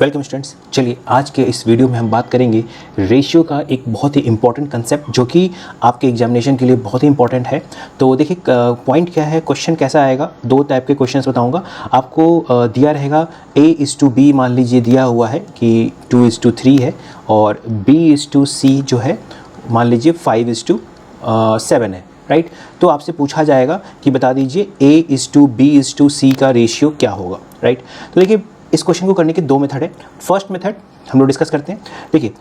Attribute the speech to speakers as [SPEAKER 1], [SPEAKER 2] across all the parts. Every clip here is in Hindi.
[SPEAKER 1] Welcome students. चलिए आज के इस वीडियो में हम बात करेंगे रेशियो का एक बहुत ही इंपॉर्टेंट कंसेप्ट जो कि आपके एग्जामिनेशन के लिए बहुत ही इंपॉर्टेंट है। तो देखिए पॉइंट क्या है, क्वेश्चन कैसा आएगा, दो टाइप के क्वेश्चंस बताऊंगा आपको। दिया रहेगा A:B, मान लीजिए दिया हुआ है कि 2:3 है, और B:C जो है मान लीजिए 5:7 है, राइट। तो आपसे पूछा जाएगा कि बता दीजिए A:B:C का रेशियो क्या होगा, राइट। तो देखिए इस क्वेश्चन को करने के दो मेथड है। फर्स्ट मेथड हम लोग डिस्कस करते हैं। देखिए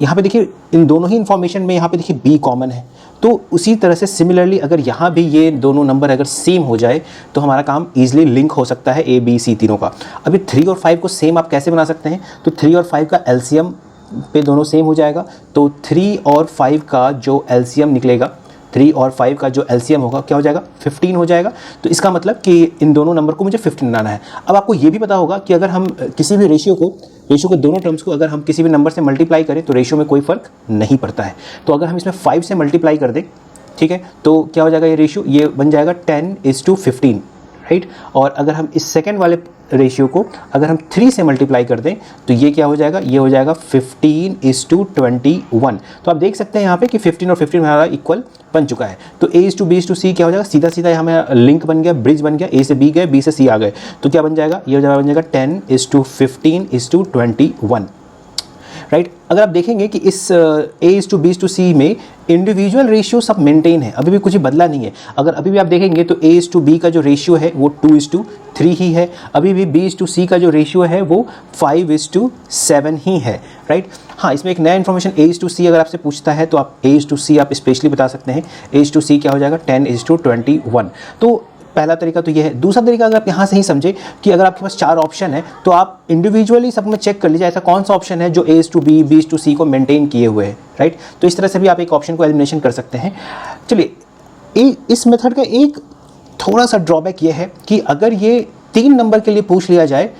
[SPEAKER 1] यहाँ पे देखिए इन दोनों ही इन्फॉर्मेशन में यहाँ पे देखिए B कॉमन है, तो उसी तरह से सिमिलरली अगर यहाँ भी ये दोनों नंबर अगर सेम हो जाए तो हमारा काम ईजिली लिंक हो सकता है A, B, C तीनों का। अभी 3 और 5 को सेम आप कैसे बना सकते हैं, तो 3 और 5 का एलसीएम पे दोनों सेम हो जाएगा, तो 3 और 5 का जो एलसीएम निकलेगा, 3 और 5 का जो एलसीएम होगा क्या हो जाएगा, 15 हो जाएगा। तो इसका मतलब कि इन दोनों नंबर को मुझे 15 बनाना है। अब आपको ये भी पता होगा कि अगर हम किसी भी रेशियो के दोनों टर्म्स को अगर हम किसी भी नंबर से मल्टीप्लाई करें तो रेशियो में कोई फ़र्क नहीं पड़ता है। तो अगर हम इसमें 5 से मल्टीप्लाई कर दें, ठीक है, तो क्या हो जाएगा ये रेशियो, ये बन जाएगा 10:15, राइट। और अगर हम इस सेकेंड वाले रेशियो को अगर हम 3 से मल्टीप्लाई कर दें तो ये क्या हो जाएगा, ये हो जाएगा 15:21। तो आप देख सकते हैं यहाँ पे कि 15 और 15 हमारा इक्वल बन चुका है। तो A:B:C क्या हो जाएगा, सीधा सीधा हमें लिंक बन गया, ब्रिज बन गया, A से B गए, B से C आ गए, तो क्या बन जाएगा, ये बन जाएगा 10:15:21, राइट। अगर आप देखेंगे कि इस A:B:C में इंडिविजुअल रेशियो सब मेंटेन है, अभी भी कुछ बदला नहीं है। अगर अभी भी आप देखेंगे तो A:B का जो रेशियो है वो 2:3 ही है, अभी भी B:C का जो रेशियो है वो 5:7 ही है, राइट। हाँ, इसमें एक नया इन्फॉर्मेशन A:C अगर आपसे पूछता है तो आप A:C आप स्पेशली बता सकते हैं। A:C क्या हो जाएगा, 10:21। तो पहला तरीका तो ये है। दूसरा तरीका अगर आप यहाँ से ही समझे कि अगर आपके पास 4 ऑप्शन है तो आप इंडिविजुअली सब में चेक कर लीजिए ऐसा कौन सा ऑप्शन है जो A:B, B:C को मेंटेन किए हुए है, राइट। तो इस तरह से भी आप एक ऑप्शन को एलिमिनेशन कर सकते हैं। चलिए इस मेथड का एक थोड़ा सा ड्रॉबैक ये है कि अगर ये 3 नंबर के लिए पूछ लिया जाए,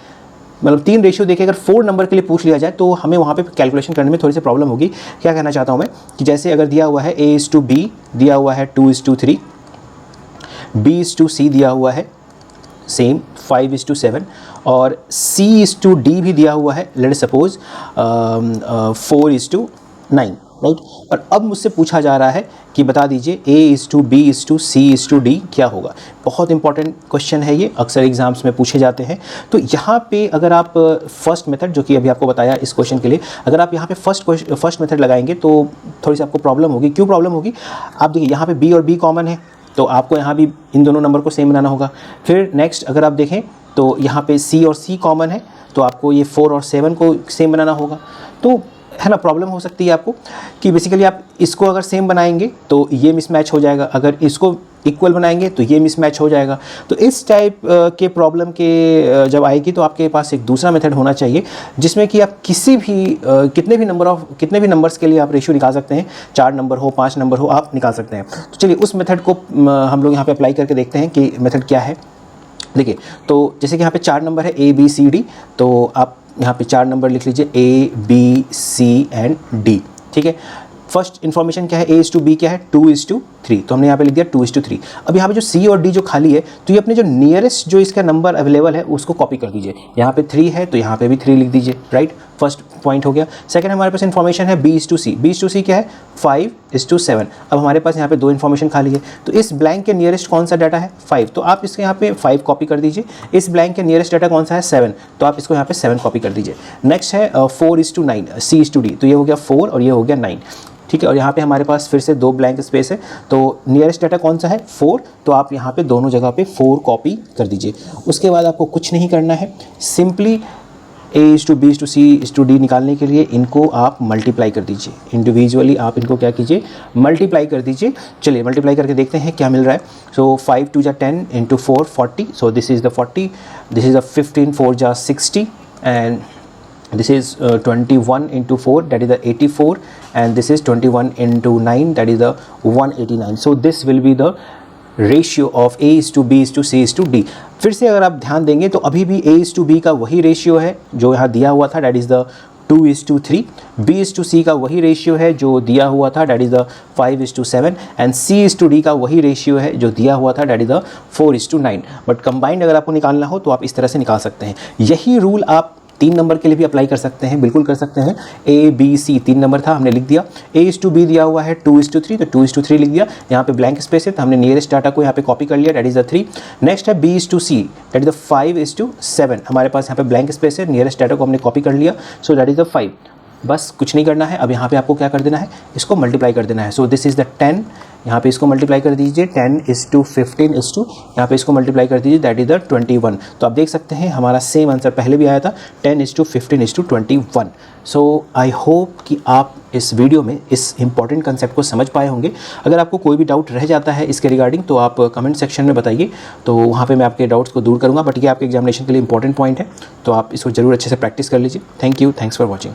[SPEAKER 1] मतलब 3 रेशियो देके अगर 4 नंबर के लिए पूछ लिया जाए तो हमें वहाँ पे कैलकुलेशन करने में थोड़ी सी प्रॉब्लम होगी। क्या कहना चाहता हूँ मैं कि जैसे अगर दिया हुआ है A:B दिया हुआ है 2:3, B:C दिया हुआ है सेम 5:7, और C:D भी दिया हुआ है, लेट सपोज 4:9, राइट। और अब मुझसे पूछा जा रहा है कि बता दीजिए A:B:C:D क्या होगा। बहुत इंपॉर्टेंट क्वेश्चन है ये, अक्सर एग्जाम्स में पूछे जाते हैं। तो यहाँ पे अगर आप फर्स्ट मेथड जो कि अभी आपको बताया इस क्वेश्चन के लिए, अगर आप यहाँ पे फर्स्ट मेथड लगाएंगे तो थोड़ी सी आपको प्रॉब्लम होगी। क्यों प्रॉब्लम होगी, आप देखिए यहाँ पे B और B कॉमन है, तो आपको यहाँ भी इन दोनों नंबर को सेम बनाना होगा। फिर नेक्स्ट अगर आप देखें तो यहाँ पे C और C कॉमन है, तो आपको ये 4 और 7 को सेम बनाना होगा। तो है ना, प्रॉब्लम हो सकती है आपको कि बेसिकली आप इसको अगर सेम बनाएंगे तो ये मिसमैच हो जाएगा, अगर इसको इक्वल बनाएंगे तो ये मिसमैच हो जाएगा। तो इस टाइप के प्रॉब्लम के जब आएगी तो आपके पास एक दूसरा मेथड होना चाहिए जिसमें कि आप किसी भी कितने भी नंबर्स के लिए आप रेशियो निकाल सकते हैं, 4 नंबर हो 5 नंबर हो आप निकाल सकते हैं। तो चलिए उस मेथड को हम लोग यहाँ पे अप्लाई करके देखते हैं कि मेथड क्या है। देखिए तो जैसे कि यहाँ पे 4 नंबर है A:B:C:D, तो आप यहाँ पे 4 नंबर लिख लीजिए A:B:C एंड D, ठीक है। फर्स्ट इन्फॉर्मेशन क्या है, A:B क्या है 2:3, तो हमने यहाँ पे लिख दिया 2:3। अब यहाँ पे जो C और D जो खाली है तो ये अपने जो नियरेस्ट जो इसका नंबर अवेलेबल है उसको कॉपी कर दीजिए। यहाँ पे 3 है तो यहाँ पे भी 3 लिख दीजिए, राइट। फर्स्ट पॉइंट हो गया। सेकंड हमारे पास इन्फॉर्मेशन है B:C क्या है 5:7। अब हमारे पास यहाँ पे 2 इन्फॉर्मेशन खाली है, तो इस ब्लैंक के नियरेस्ट कौन सा डाटा है 5, तो आप इसके यहाँ पे 5 कॉपी कर दीजिए। इस ब्लैंक के नियरेस्ट डाटा कौन सा है 7, तो आप इसको यहाँ पे 7 कॉपी कर दीजिए। नेक्स्ट है 4:9 C:D, तो ये हो गया 4 और ये हो गया 9, ठीक है। और यहाँ पे हमारे पास फिर से 2 ब्लैंक स्पेस है, तो नियरेस्ट डाटा कौन सा है 4, तो आप यहाँ पे दोनों जगह पे 4 कॉपी कर दीजिए। उसके बाद आपको कुछ नहीं करना है, सिंपली A:B:C:D निकालने के लिए इनको आप मल्टीप्लाई कर दीजिए। इंडिविजुअली आप इनको क्या कीजिए, मल्टीप्लाई कर दीजिए। चलिए मल्टीप्लाई करके देखते हैं क्या मिल रहा है। सो 5 2 जा 10 into 4 40, so this is the 40, this is the 15 4 जा 60 and this is 21 into 4, that is the 84, and this is 21 into 9, that is the 189. so this will be the ratio of A:B:C:D। फिर से अगर आप ध्यान देंगे तो अभी भी A:B का वही रेशियो है जो यहाँ दिया हुआ था, that is the 2:3। B:C का वही रेशियो है जो दिया हुआ था, that is the 5:7, and C:D का वही रेशियो है जो दिया हुआ था, that is the 4:9। But combined अगर आपको निकालना हो तो आप इस तरह से निकाल सकते हैं। यही रूल आप 3 नंबर के लिए भी अप्लाई कर सकते हैं, बिल्कुल कर सकते हैं। A B C 3 नंबर था, हमने लिख दिया। A/B दिया हुआ है 2/3, तो 2/3 लिख दिया। यहाँ पे ब्लैंक स्पेस है तो हमने नियरेस्ट डाटा को यहाँ पे कॉपी कर लिया, दैट इज़ द 3। नेक्स्ट है B/C, दैट इज़ द 5/7। हमारे पास यहाँ पे ब्लैंक स्पेस है, नियरेस्ट डाटा को हमने कॉपी कर लिया, सो दैट इज़ द 5। बस कुछ नहीं करना है। अब यहाँ पे आपको क्या कर देना है, इसको मल्टीप्लाई कर देना है। सो दिस इज़ द 10, यहाँ पे इसको मल्टीप्लाई कर दीजिए, 10:15 यहाँ पे इसको मल्टीप्लाई कर दीजिए, दैट इज़ द 21। तो आप देख सकते हैं हमारा सेम आंसर पहले भी आया था, 10:15:21। सो आई होप कि आप इस वीडियो में इस इंपॉर्टेंट कंसेप्ट को समझ पाए होंगे। अगर आपको कोई भी डाउट रह जाता है इसके रिगार्डिंग तो आप कमेंट सेक्शन में बताइए, तो वहाँ पे मैं आपके डाउट्स को दूर करूँगा। बट ये आपके एग्जामिनेशन के लिए इंपॉर्टेंट पॉइंट है, तो आप इसको ज़रूर अच्छे से प्रैक्टिस कर लीजिए। Thank you, thanks for watching.